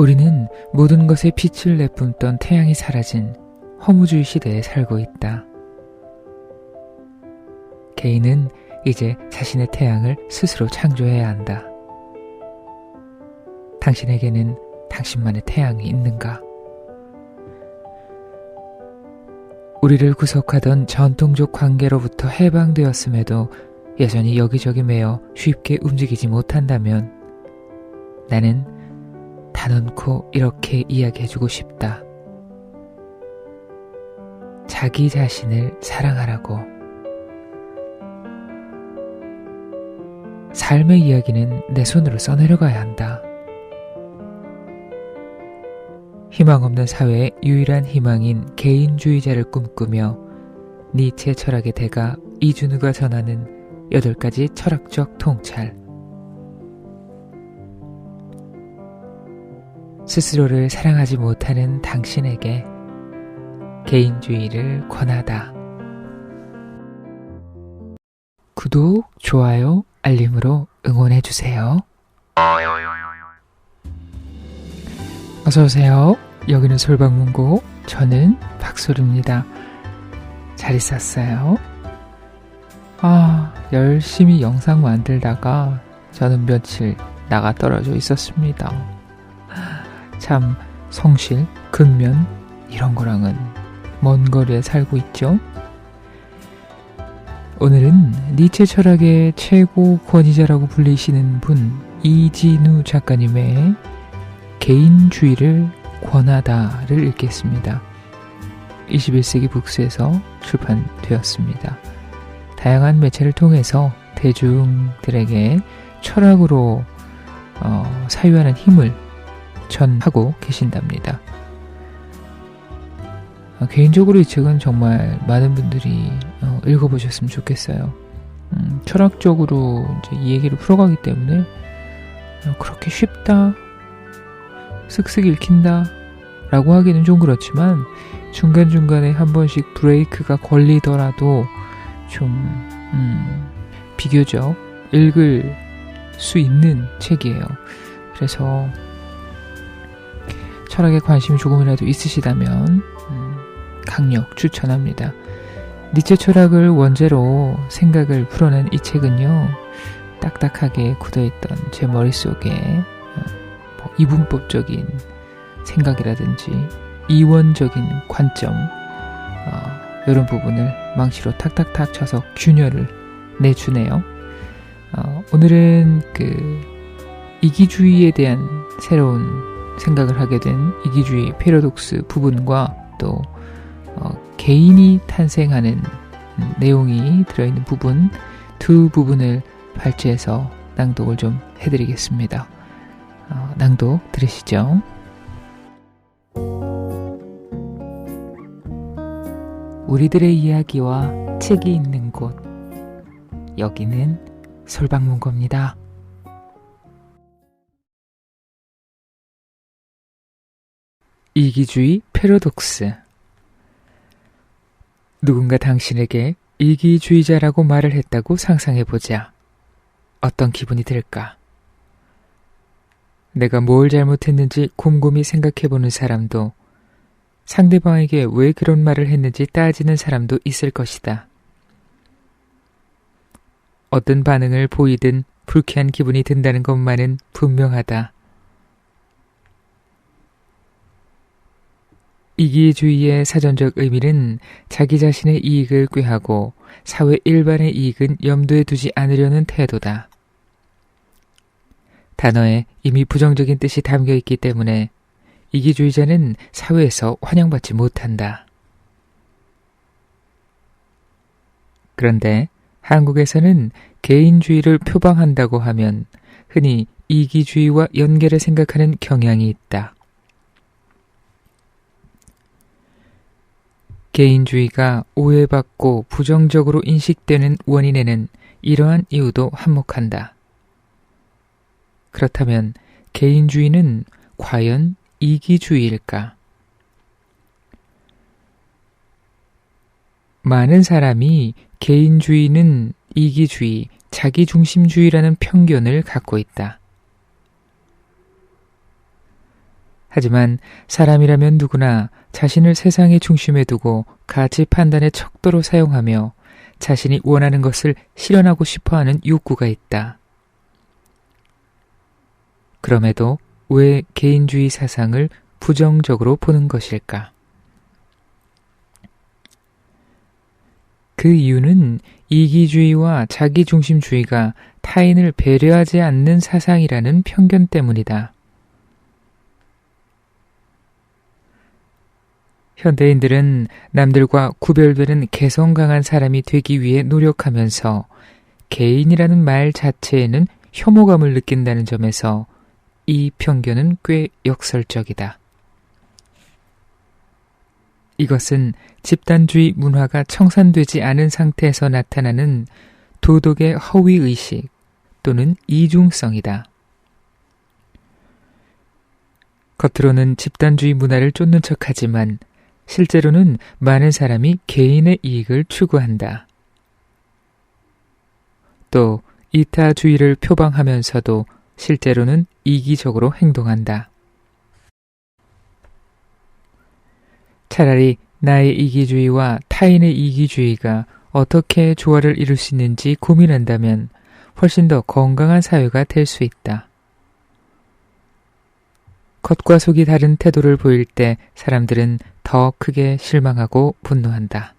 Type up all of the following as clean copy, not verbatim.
우리는 모든 것에 빛을 내뿜던 태양이 사라진 허무주의 시대에 살고 있다. 개인은 이제 자신의 태양을 스스로 창조해야 한다. 당신에게는 당신만의 태양이 있는가? 우리를 구속하던 전통적 관계로부터 해방되었음에도 여전히 여기저기 매여 쉽게 움직이지 못한다면 나는 단언코 이렇게 이야기해주고 싶다. 자기 자신을 사랑하라고. 삶의 이야기는 내 손으로 써내려가야 한다. 희망 없는 사회의 유일한 희망인 개인주의자를 꿈꾸며 니체 철학의 대가 이준우가 전하는 8가지 철학적 통찰. 스스로를 사랑하지 못하는 당신에게 개인주의를 권하다. 구독, 좋아요, 알림으로 응원해주세요. 어서오세요. 여기는 솔방문고, 저는 박솔입니다. 잘 있었어요? 열심히 영상 만들다가 저는 며칠 나가 떨어져 있었습니다. 참 성실, 근면 이런 거랑은 먼 거리에 살고 있죠. 오늘은 니체 철학의 최고 권위자라고 불리시는 분 이진우 작가님의 개인주의를 권하다를 읽겠습니다. 21세기 북스에서 출판되었습니다. 다양한 매체를 통해서 대중들에게 철학으로 사유하는 힘을 전하고 계신답니다. 개인적으로 이 책은 정말 많은 분들이 읽어보셨으면 좋겠어요. 철학적으로 이제 이 얘기를 풀어가기 때문에 그렇게 쉽다, 쓱쓱 읽힌다 라고 하기는 좀 그렇지만 중간중간에 한 번씩 브레이크가 걸리더라도 좀 비교적 읽을 수 있는 책이에요. 그래서 철학에 관심이 조금이라도 있으시다면 강력 추천합니다. 니체 철학을 원제로 생각을 풀어낸 이 책은요, 딱딱하게 굳어있던 제 머릿속에 이분법적인 생각이라든지 이원적인 관점, 이런 부분을 망치로 탁탁탁 쳐서 균열을 내주네요. 오늘은 이기주의에 대한 새로운 생각을 하게 된 이기주의 패러독스 부분과 또 개인이 탄생하는 내용이 들어있는 부분, 두 부분을 발췌해서 낭독을 좀 해드리겠습니다. 낭독 들으시죠. 우리들의 이야기와 책이 있는 곳, 여기는 솔방문고입니다. 이기주의 패러독스. 누군가 당신에게 이기주의자라고 말을 했다고 상상해보자. 어떤 기분이 들까? 내가 뭘 잘못했는지 곰곰이 생각해보는 사람도, 상대방에게 왜 그런 말을 했는지 따지는 사람도 있을 것이다. 어떤 반응을 보이든 불쾌한 기분이 든다는 것만은 분명하다. 이기주의의 사전적 의미는 자기 자신의 이익을 꾀하고 사회 일반의 이익은 염두에 두지 않으려는 태도다. 단어에 이미 부정적인 뜻이 담겨 있기 때문에 이기주의자는 사회에서 환영받지 못한다. 그런데 한국에서는 개인주의를 표방한다고 하면 흔히 이기주의와 연계를 생각하는 경향이 있다. 개인주의가 오해받고 부정적으로 인식되는 원인에는 이러한 이유도 한몫한다. 그렇다면 개인주의는 과연 이기주의일까? 많은 사람이 개인주의는 이기주의, 자기중심주의라는 편견을 갖고 있다. 하지만 사람이라면 누구나 자신을 세상의 중심에 두고 가치 판단의 척도로 사용하며 자신이 원하는 것을 실현하고 싶어하는 욕구가 있다. 그럼에도 왜 개인주의 사상을 부정적으로 보는 것일까? 그 이유는 이기주의와 자기중심주의가 타인을 배려하지 않는 사상이라는 편견 때문이다. 현대인들은 남들과 구별되는 개성 강한 사람이 되기 위해 노력하면서 개인이라는 말 자체에는 혐오감을 느낀다는 점에서 이 편견은 꽤 역설적이다. 이것은 집단주의 문화가 청산되지 않은 상태에서 나타나는 도덕의 허위의식 또는 이중성이다. 겉으로는 집단주의 문화를 쫓는 척하지만 실제로는 많은 사람이 개인의 이익을 추구한다. 또 이타주의를 표방하면서도 실제로는 이기적으로 행동한다. 차라리 나의 이기주의와 타인의 이기주의가 어떻게 조화를 이룰 수 있는지 고민한다면 훨씬 더 건강한 사회가 될 수 있다. 겉과 속이 다른 태도를 보일 때 사람들은 더 크게 실망하고 분노한다.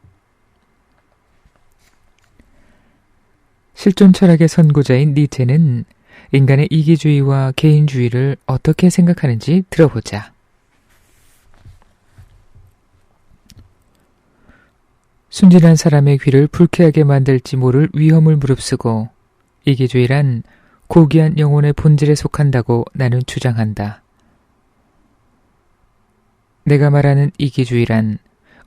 실존 철학의 선구자인 니체는 인간의 이기주의와 개인주의를 어떻게 생각하는지 들어보자. 순진한 사람의 귀를 불쾌하게 만들지 모를 위험을 무릅쓰고 이기주의란 고귀한 영혼의 본질에 속한다고 나는 주장한다. 내가 말하는 이기주의란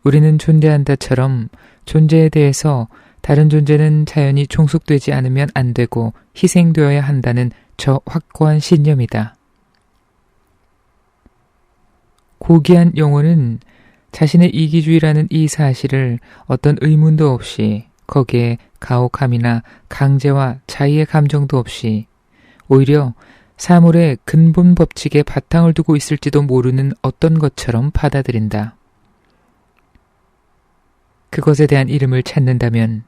우리는 존재한다처럼 존재에 대해서 다른 존재는 자연히 종속되지 않으면 안 되고 희생되어야 한다는 저 확고한 신념이다. 고귀한 영혼은 자신의 이기주의라는 이 사실을 어떤 의문도 없이 거기에 가혹함이나 강제와 자의의 감정도 없이 오히려 사물의 근본 법칙에 바탕을 두고 있을지도 모르는 어떤 것처럼 받아들인다. 그것에 대한 이름을 찾는다면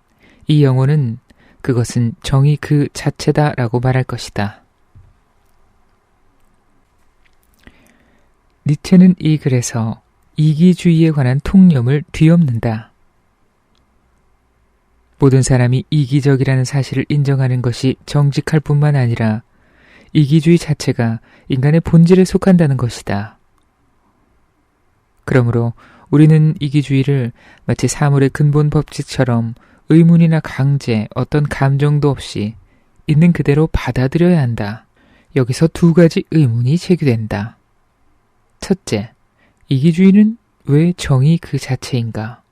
이 영혼은 그것은 정의 그 자체다라고 말할 것이다. 니체는 이 글에서 이기주의에 관한 통념을 뒤엎는다. 모든 사람이 이기적이라는 사실을 인정하는 것이 정직할 뿐만 아니라 이기주의 자체가 인간의 본질에 속한다는 것이다. 그러므로 우리는 이기주의를 마치 사물의 근본 법칙처럼 의문이나 강제, 어떤 감정도 없이 있는 그대로 받아들여야 한다. 여기서 두 가지 의문이 제기된다. 첫째, 이기주의는 왜 정의 그 자체인가?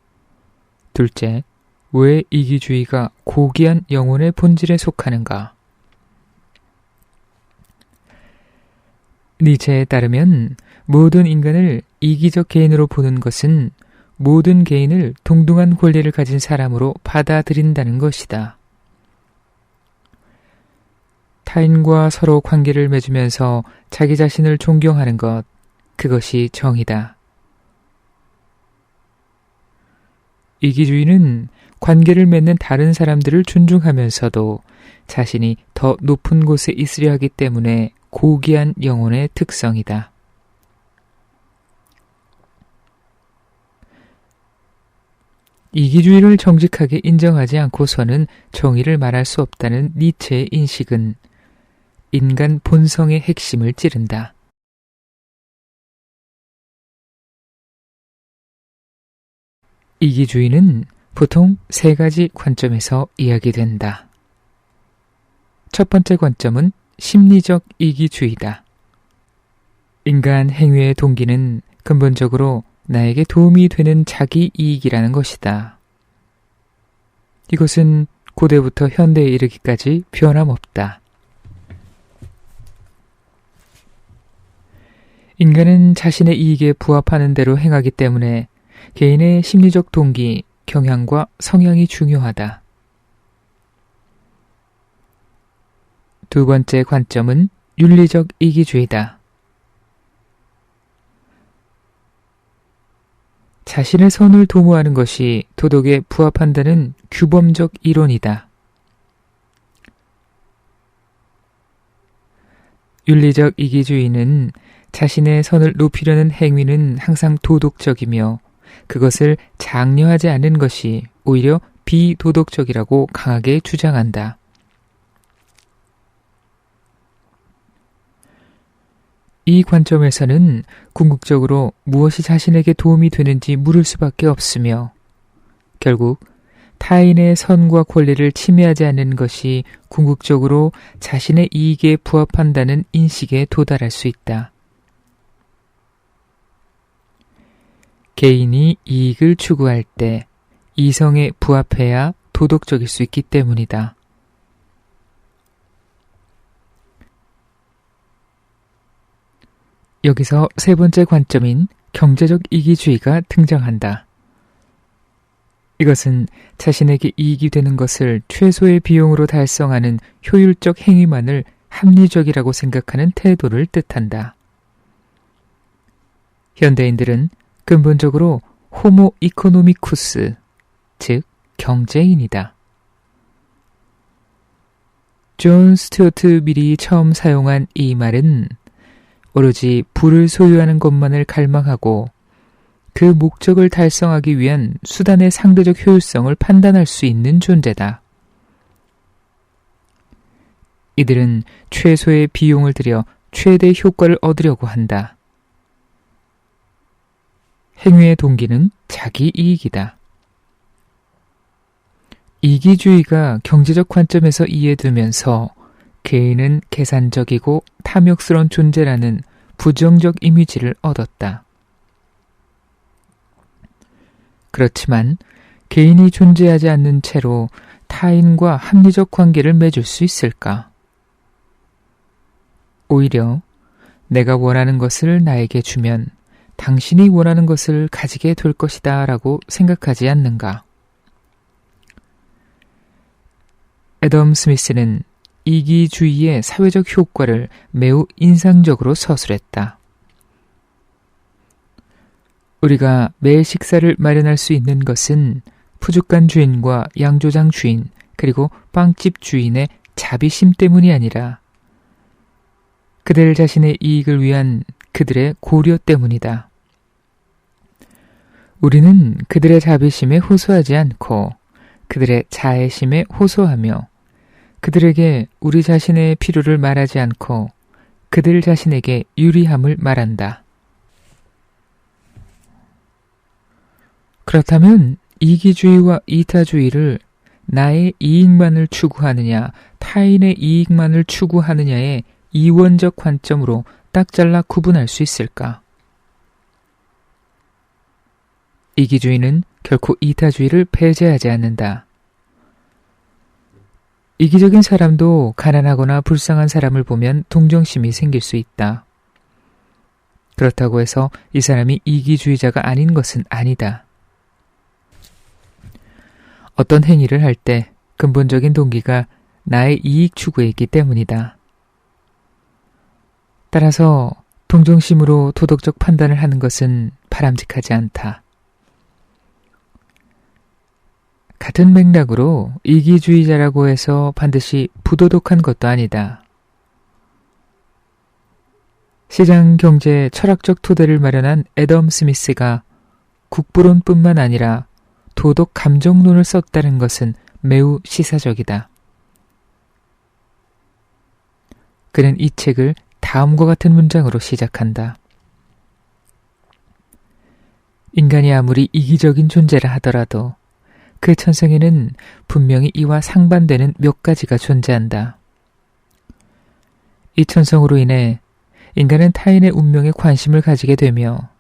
둘째, 왜 이기주의가 고귀한 영혼의 본질에 속하는가? 니체에 따르면 모든 인간을 이기적 개인으로 보는 것은 모든 개인을 동등한 권리를 가진 사람으로 받아들인다는 것이다. 타인과 서로 관계를 맺으면서 자기 자신을 존경하는 것, 그것이 정의다. 이기주의는 관계를 맺는 다른 사람들을 존중하면서도 자신이 더 높은 곳에 있으려 하기 때문에 고귀한 영혼의 특성이다. 이기주의를 정직하게 인정하지 않고서는 정의를 말할 수 없다는 니체의 인식은 인간 본성의 핵심을 찌른다. 이기주의는 보통 세 가지 관점에서 이야기된다. 첫 번째 관점은 심리적 이기주의다. 인간 행위의 동기는 근본적으로 나에게 도움이 되는 자기 이익이라는 것이다. 이것은 고대부터 현대에 이르기까지 변함없다. 인간은 자신의 이익에 부합하는 대로 행하기 때문에 개인의 심리적 동기, 경향과 성향이 중요하다. 두 번째 관점은 윤리적 이기주의다. 자신의 선을 도모하는 것이 도덕에 부합한다는 규범적 이론이다. 윤리적 이기주의는 자신의 선을 높이려는 행위는 항상 도덕적이며 그것을 장려하지 않는 것이 오히려 비도덕적이라고 강하게 주장한다. 이 관점에서는 궁극적으로 무엇이 자신에게 도움이 되는지 물을 수밖에 없으며 결국 타인의 선과 권리를 침해하지 않는 것이 궁극적으로 자신의 이익에 부합한다는 인식에 도달할 수 있다. 개인이 이익을 추구할 때 이성에 부합해야 도덕적일 수 있기 때문이다. 여기서 세 번째 관점인 경제적 이기주의가 등장한다. 이것은 자신에게 이익이 되는 것을 최소의 비용으로 달성하는 효율적 행위만을 합리적이라고 생각하는 태도를 뜻한다. 현대인들은 근본적으로 호모 이코노미쿠스, 즉 경제인이다. 존 스튜어트 밀이 처음 사용한 이 말은 오로지 부를 소유하는 것만을 갈망하고 그 목적을 달성하기 위한 수단의 상대적 효율성을 판단할 수 있는 존재다. 이들은 최소의 비용을 들여 최대 효과를 얻으려고 한다. 행위의 동기는 자기 이익이다. 이기주의가 경제적 관점에서 이해되면서 개인은 계산적이고 탐욕스러운 존재라는 부정적 이미지를 얻었다. 그렇지만 개인이 존재하지 않는 채로 타인과 합리적 관계를 맺을 수 있을까? 오히려 내가 원하는 것을 나에게 주면 당신이 원하는 것을 가지게 될 것이다 라고 생각하지 않는가? 애덤 스미스는 이기주의의 사회적 효과를 매우 인상적으로 서술했다. 우리가 매일 식사를 마련할 수 있는 것은 푸주간 주인과 양조장 주인 그리고 빵집 주인의 자비심 때문이 아니라 그들 자신의 이익을 위한 그들의 고려 때문이다. 우리는 그들의 자비심에 호소하지 않고 그들의 자애심에 호소하며 그들에게 우리 자신의 필요를 말하지 않고 그들 자신에게 유리함을 말한다. 그렇다면 이기주의와 이타주의를 나의 이익만을 추구하느냐 타인의 이익만을 추구하느냐의 이원적 관점으로 딱 잘라 구분할 수 있을까? 이기주의는 결코 이타주의를 배제하지 않는다. 이기적인 사람도 가난하거나 불쌍한 사람을 보면 동정심이 생길 수 있다. 그렇다고 해서 이 사람이 이기주의자가 아닌 것은 아니다. 어떤 행위를 할 때 근본적인 동기가 나의 이익 추구에 있기 때문이다. 따라서 동정심으로 도덕적 판단을 하는 것은 바람직하지 않다. 같은 맥락으로 이기주의자라고 해서 반드시 부도덕한 것도 아니다. 시장 경제의 철학적 토대를 마련한 애덤 스미스가 국부론뿐만 아니라 도덕 감정론을 썼다는 것은 매우 시사적이다. 그는 이 책을 다음과 같은 문장으로 시작한다. 인간이 아무리 이기적인 존재라 하더라도 그 천성에는 분명히 이와 상반되는 몇 가지가 존재한다. 이 천성으로 인해 인간은 타인의 운명에 관심을 가지게 되며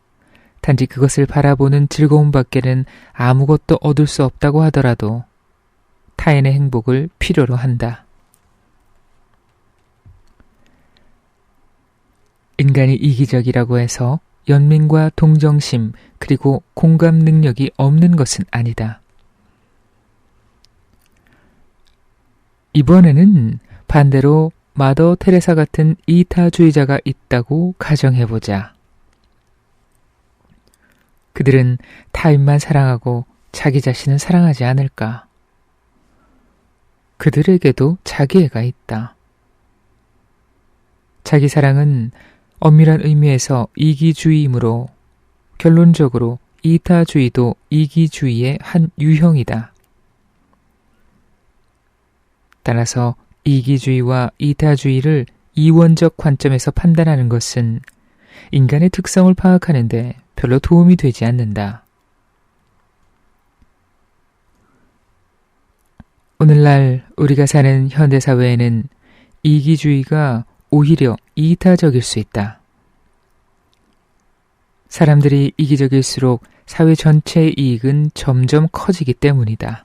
단지 그것을 바라보는 즐거움밖에는 아무것도 얻을 수 없다고 하더라도 타인의 행복을 필요로 한다. 인간이 이기적이라고 해서 연민과 동정심 그리고 공감 능력이 없는 것은 아니다. 이번에는 반대로 마더 테레사 같은 이타주의자가 있다고 가정해보자. 그들은 타인만 사랑하고 자기 자신은 사랑하지 않을까? 그들에게도 자기애가 있다. 자기 사랑은 엄밀한 의미에서 이기주의이므로 결론적으로 이타주의도 이기주의의 한 유형이다. 따라서 이기주의와 이타주의를 이원적 관점에서 판단하는 것은 인간의 특성을 파악하는 데 별로 도움이 되지 않는다. 오늘날 우리가 사는 현대사회에는 이기주의가 오히려 이타적일 수 있다. 사람들이 이기적일수록 사회 전체의 이익은 점점 커지기 때문이다.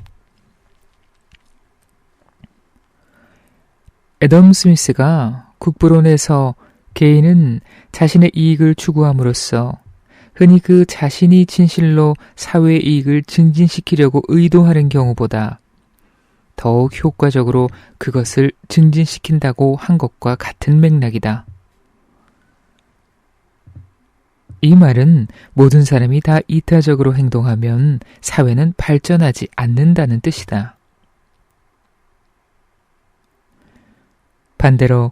애덤 스미스가 국부론에서 개인은 자신의 이익을 추구함으로써 흔히 그 자신이 진실로 사회의 이익을 증진시키려고 의도하는 경우보다 더욱 효과적으로 그것을 증진시킨다고 한 것과 같은 맥락이다. 이 말은 모든 사람이 다 이타적으로 행동하면 사회는 발전하지 않는다는 뜻이다. 반대로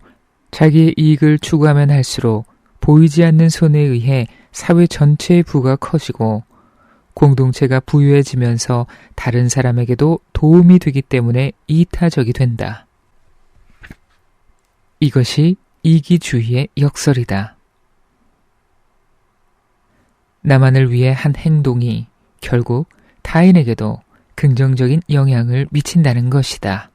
자기의 이익을 추구하면 할수록 보이지 않는 손에 의해 사회 전체의 부가 커지고 공동체가 부유해지면서 다른 사람에게도 도움이 되기 때문에 이타적이 된다. 이것이 이기주의의 역설이다. 나만을 위해 한 행동이 결국 타인에게도 긍정적인 영향을 미친다는 것이다.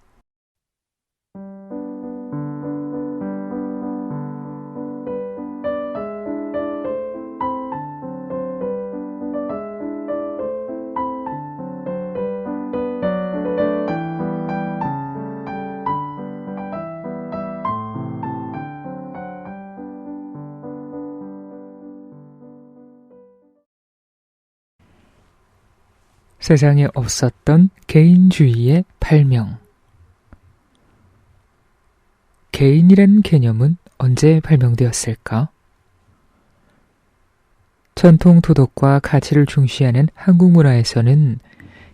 세상에 없었던 개인주의의 발명. 개인이라는 개념은 언제 발명되었을까? 전통 도덕과 가치를 중시하는 한국 문화에서는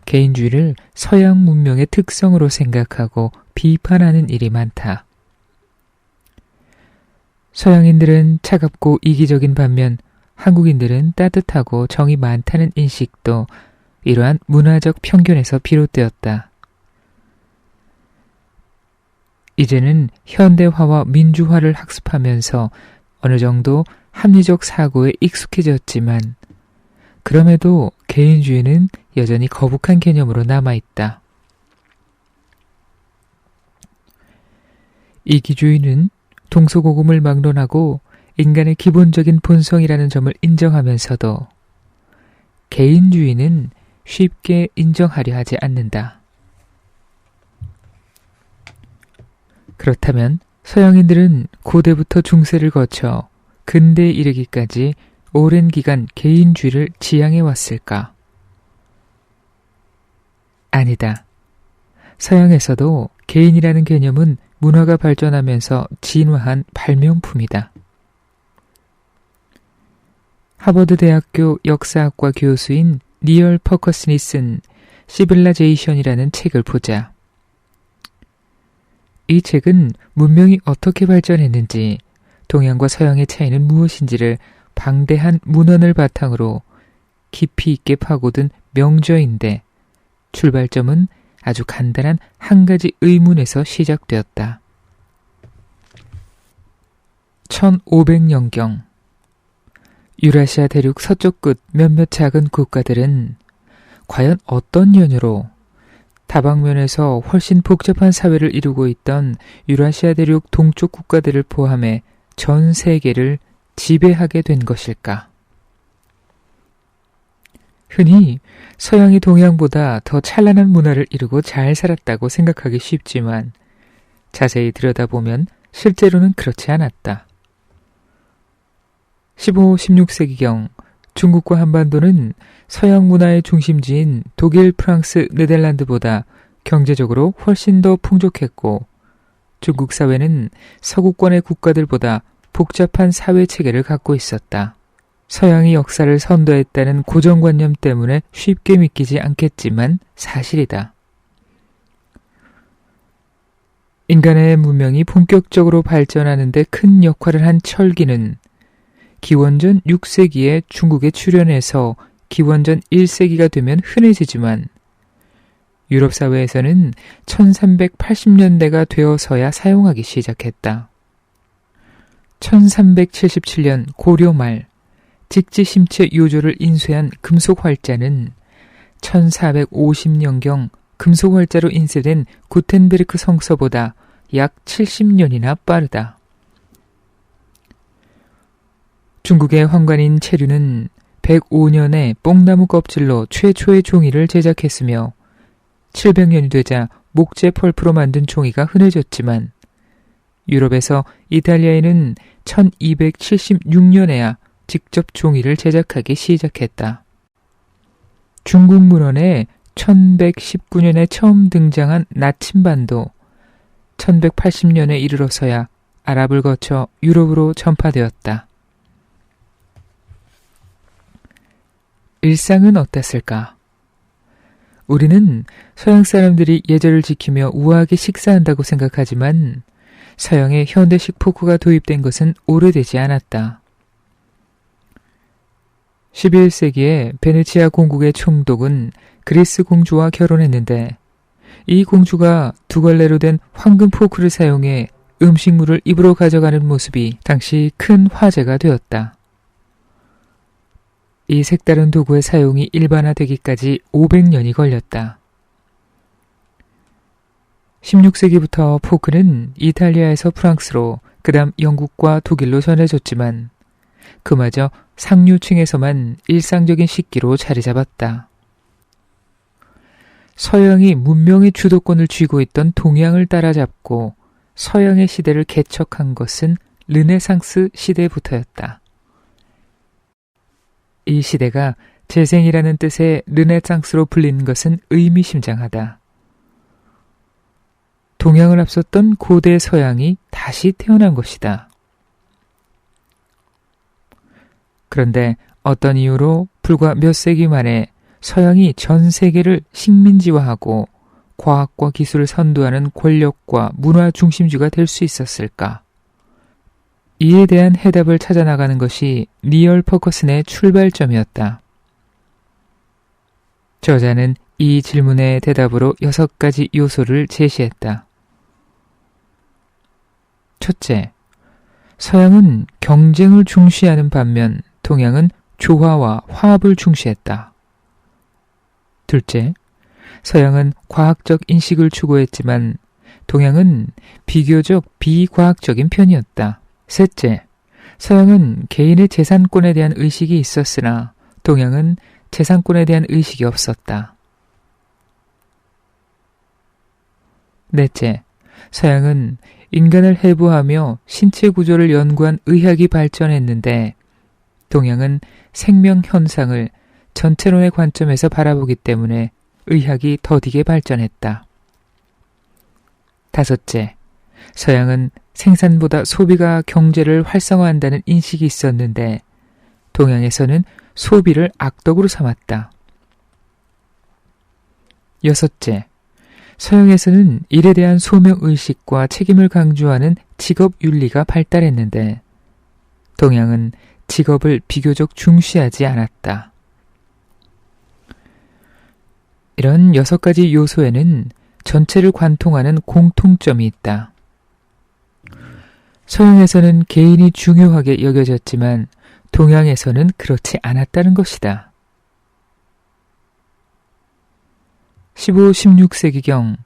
개인주의를 서양 문명의 특성으로 생각하고 비판하는 일이 많다. 서양인들은 차갑고 이기적인 반면 한국인들은 따뜻하고 정이 많다는 인식도 이러한 문화적 편견에서 비롯되었다. 이제는 현대화와 민주화를 학습하면서 어느 정도 합리적 사고에 익숙해졌지만 그럼에도 개인주의는 여전히 거북한 개념으로 남아있다. 이기주의는 동서고금을 막론하고 인간의 기본적인 본성이라는 점을 인정하면서도 개인주의는 쉽게 인정하려 하지 않는다. 그렇다면 서양인들은 고대부터 중세를 거쳐 근대에 이르기까지 오랜 기간 개인주의를 지향해 왔을까? 아니다. 서양에서도 개인이라는 개념은 문화가 발전하면서 진화한 발명품이다. 하버드 대학교 역사학과 교수인 니얼 퍼커슨이 쓴 시빌라제이션이라는 책을 보자. 이 책은 문명이 어떻게 발전했는지, 동양과 서양의 차이는 무엇인지를 방대한 문헌을 바탕으로 깊이 있게 파고든 명저인데 출발점은 아주 간단한 한 가지 의문에서 시작되었다. 1500년경 유라시아 대륙 서쪽 끝 몇몇 작은 국가들은 과연 어떤 연유로 다방면에서 훨씬 복잡한 사회를 이루고 있던 유라시아 대륙 동쪽 국가들을 포함해 전 세계를 지배하게 된 것일까? 흔히 서양이 동양보다 더 찬란한 문화를 이루고 잘 살았다고 생각하기 쉽지만 자세히 들여다보면 실제로는 그렇지 않았다. 15, 16세기경 중국과 한반도는 서양 문화의 중심지인 독일, 프랑스, 네덜란드보다 경제적으로 훨씬 더 풍족했고 중국 사회는 서구권의 국가들보다 복잡한 사회 체계를 갖고 있었다. 서양이 역사를 선도했다는 고정관념 때문에 쉽게 믿기지 않겠지만 사실이다. 인간의 문명이 본격적으로 발전하는 데 큰 역할을 한 철기는 기원전 6세기에 중국에 출현해서 기원전 1세기가 되면 흔해지지만 유럽 사회에서는 1380년대가 되어서야 사용하기 시작했다. 1377년 고려 말 직지심체 요조를 인쇄한 금속 활자는 1450년경 금속 활자로 인쇄된 구텐베르크 성서보다 약 70년이나 빠르다. 중국의 황관인 체류는 105년에 뽕나무 껍질로 최초의 종이를 제작했으며 700년이 되자 목재 펄프로 만든 종이가 흔해졌지만 유럽에서 이탈리아에는 1276년에야 직접 종이를 제작하기 시작했다. 중국 문헌에 1119년에 처음 등장한 나침반도 1180년에 이르러서야 아랍을 거쳐 유럽으로 전파되었다. 일상은 어땠을까? 우리는 서양 사람들이 예절을 지키며 우아하게 식사한다고 생각하지만 서양의 현대식 포크가 도입된 것은 오래되지 않았다. 11세기에 베네치아 공국의 총독은 그리스 공주와 결혼했는데 이 공주가 두 갈래로 된 황금 포크를 사용해 음식물을 입으로 가져가는 모습이 당시 큰 화제가 되었다. 이 색다른 도구의 사용이 일반화되기까지 500년이 걸렸다. 16세기부터 포크는 이탈리아에서 프랑스로 그다음 영국과 독일로 전해졌지만 그마저 상류층에서만 일상적인 식기로 자리 잡았다. 서양이 문명의 주도권을 쥐고 있던 동양을 따라잡고 서양의 시대를 개척한 것은 르네상스 시대부터였다. 이 시대가 재생이라는 뜻의 르네상스로 불린 것은 의미심장하다. 동양을 앞섰던 고대 서양이 다시 태어난 것이다. 그런데 어떤 이유로 불과 몇 세기 만에 서양이 전 세계를 식민지화하고 과학과 기술을 선도하는 권력과 문화 중심지가 될 수 있었을까? 이에 대한 해답을 찾아나가는 것이 니얼 퍼커슨의 출발점이었다. 저자는 이 질문의 대답으로 6가지 요소를 제시했다. 첫째, 서양은 경쟁을 중시하는 반면 동양은 조화와 화합을 중시했다. 둘째, 서양은 과학적 인식을 추구했지만 동양은 비교적 비과학적인 편이었다. 셋째, 서양은 개인의 재산권에 대한 의식이 있었으나 동양은 재산권에 대한 의식이 없었다. 넷째, 서양은 인간을 해부하며 신체 구조를 연구한 의학이 발전했는데 동양은 생명 현상을 전체론의 관점에서 바라보기 때문에 의학이 더디게 발전했다. 다섯째, 서양은 생산보다 소비가 경제를 활성화한다는 인식이 있었는데 동양에서는 소비를 악덕으로 삼았다. 여섯째, 서양에서는 일에 대한 소명의식과 책임을 강조하는 직업윤리가 발달했는데 동양은 직업을 비교적 중시하지 않았다. 이런 6가지 요소에는 전체를 관통하는 공통점이 있다. 서양에서는 개인이 중요하게 여겨졌지만 동양에서는 그렇지 않았다는 것이다. 15, 16세기경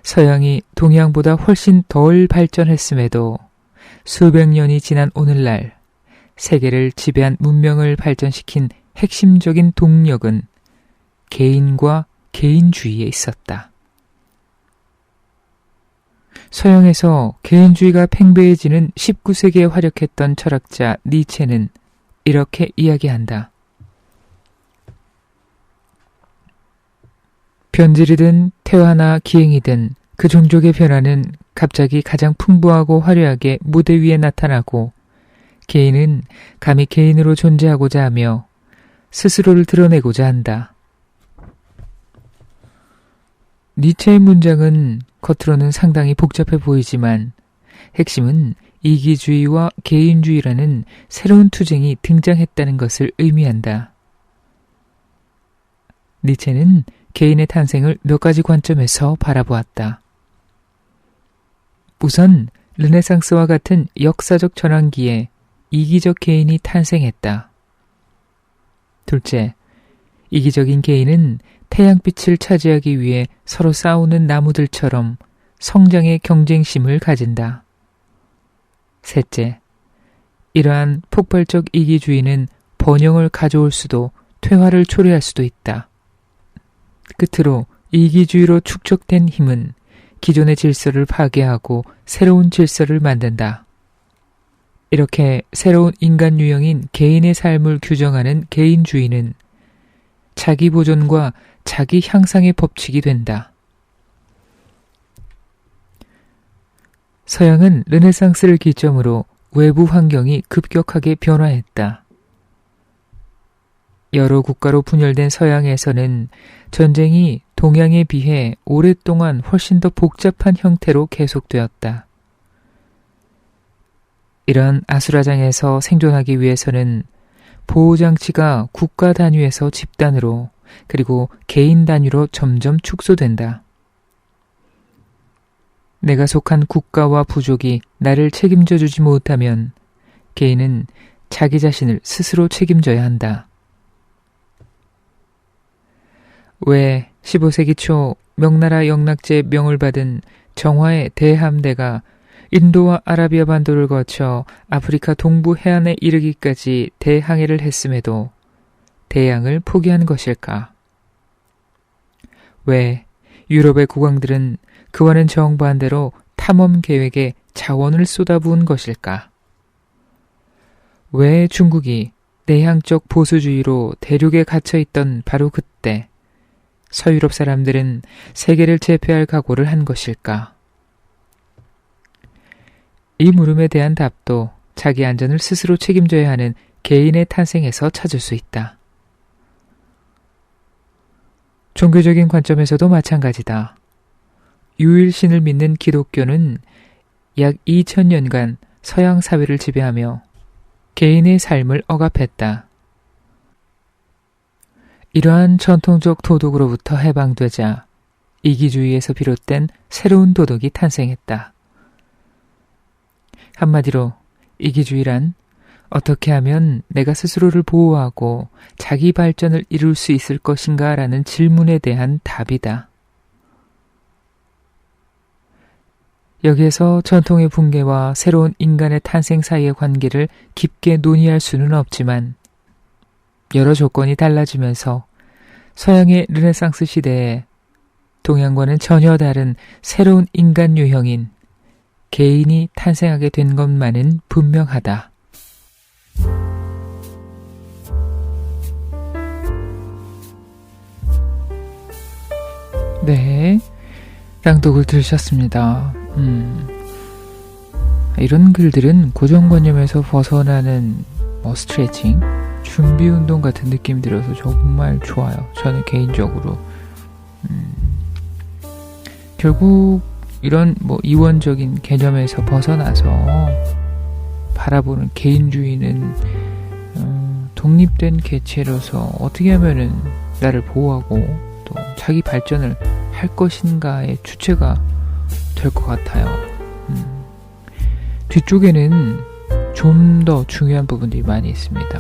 서양이 동양보다 훨씬 덜 발전했음에도 수백 년이 지난 오늘날 세계를 지배한 문명을 발전시킨 핵심적인 동력은 개인과 개인주의에 있었다. 서양에서 개인주의가 팽배해지는 19세기에 활약했던 철학자 니체는 이렇게 이야기한다. 변질이든 태화나 기행이든 그 종족의 변화는 갑자기 가장 풍부하고 화려하게 무대 위에 나타나고 개인은 감히 개인으로 존재하고자 하며 스스로를 드러내고자 한다. 니체의 문장은 겉으로는 상당히 복잡해 보이지만 핵심은 이기주의와 개인주의라는 새로운 투쟁이 등장했다는 것을 의미한다. 니체는 개인의 탄생을 몇 가지 관점에서 바라보았다. 우선 르네상스와 같은 역사적 전환기에 이기적 개인이 탄생했다. 둘째, 이기적인 개인은 태양빛을 차지하기 위해 서로 싸우는 나무들처럼 성장의 경쟁심을 가진다. 셋째, 이러한 폭발적 이기주의는 번영을 가져올 수도 퇴화를 초래할 수도 있다. 끝으로 이기주의로 축적된 힘은 기존의 질서를 파괴하고 새로운 질서를 만든다. 이렇게 새로운 인간 유형인 개인의 삶을 규정하는 개인주의는 자기 보존과 자기 향상의 법칙이 된다. 서양은 르네상스를 기점으로 외부 환경이 급격하게 변화했다. 여러 국가로 분열된 서양에서는 전쟁이 동양에 비해 오랫동안 훨씬 더 복잡한 형태로 계속되었다. 이런 아수라장에서 생존하기 위해서는 보호장치가 국가 단위에서 집단으로 그리고 개인 단위로 점점 축소된다. 내가 속한 국가와 부족이 나를 책임져 주지 못하면 개인은 자기 자신을 스스로 책임져야 한다. 왜 15세기 초 명나라 영락제 명을 받은 정화의 대함대가 인도와 아라비아 반도를 거쳐 아프리카 동부 해안에 이르기까지 대항해를 했음에도 대양을 포기한 것일까? 왜 유럽의 국왕들은 그와는 정반대로 탐험 계획에 자원을 쏟아부은 것일까? 왜 중국이 내향적 보수주의로 대륙에 갇혀있던 바로 그때 서유럽 사람들은 세계를 제패할 각오를 한 것일까? 이 물음에 대한 답도 자기 안전을 스스로 책임져야 하는 개인의 탄생에서 찾을 수 있다. 종교적인 관점에서도 마찬가지다. 유일신을 믿는 기독교는 약 2000년간 서양 사회를 지배하며 개인의 삶을 억압했다. 이러한 전통적 도덕으로부터 해방되자 이기주의에서 비롯된 새로운 도덕이 탄생했다. 한마디로 이기주의란 어떻게 하면 내가 스스로를 보호하고 자기 발전을 이룰 수 있을 것인가 라는 질문에 대한 답이다. 여기에서 전통의 붕괴와 새로운 인간의 탄생 사이의 관계를 깊게 논의할 수는 없지만 여러 조건이 달라지면서 서양의 르네상스 시대에 동양과는 전혀 다른 새로운 인간 유형인 개인이 탄생하게 된 것만은 분명하다. 네, 낭독을 들으셨습니다. 이런 글들은 고정관념에서 벗어나는 스트레칭, 준비운동 같은 느낌 들어서 정말 좋아요. 저는 개인적으로. 결국 이런 이원적인 개념에서 벗어나서 바라보는 개인주의는 독립된 개체로서 어떻게 하면은 나를 보호하고 또 자기 발전을 할 것인가의 주체가 될 것 같아요. 뒤쪽에는 좀 더 중요한 부분들이 많이 있습니다.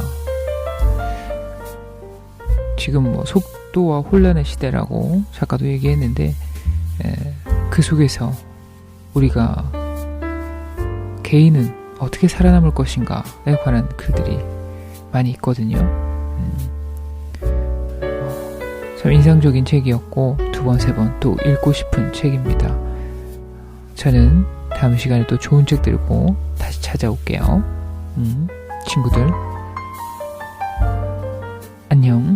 지금 속도와 혼란의 시대라고 작가도 얘기했는데 그 속에서 우리가 개인은 어떻게 살아남을 것인가에 관한 글들이 많이 있거든요. 참 인상적인 책이었고 두 번, 세 번 또 읽고 싶은 책입니다. 저는 다음 시간에 또 좋은 책 들고 다시 찾아올게요. 친구들 안녕.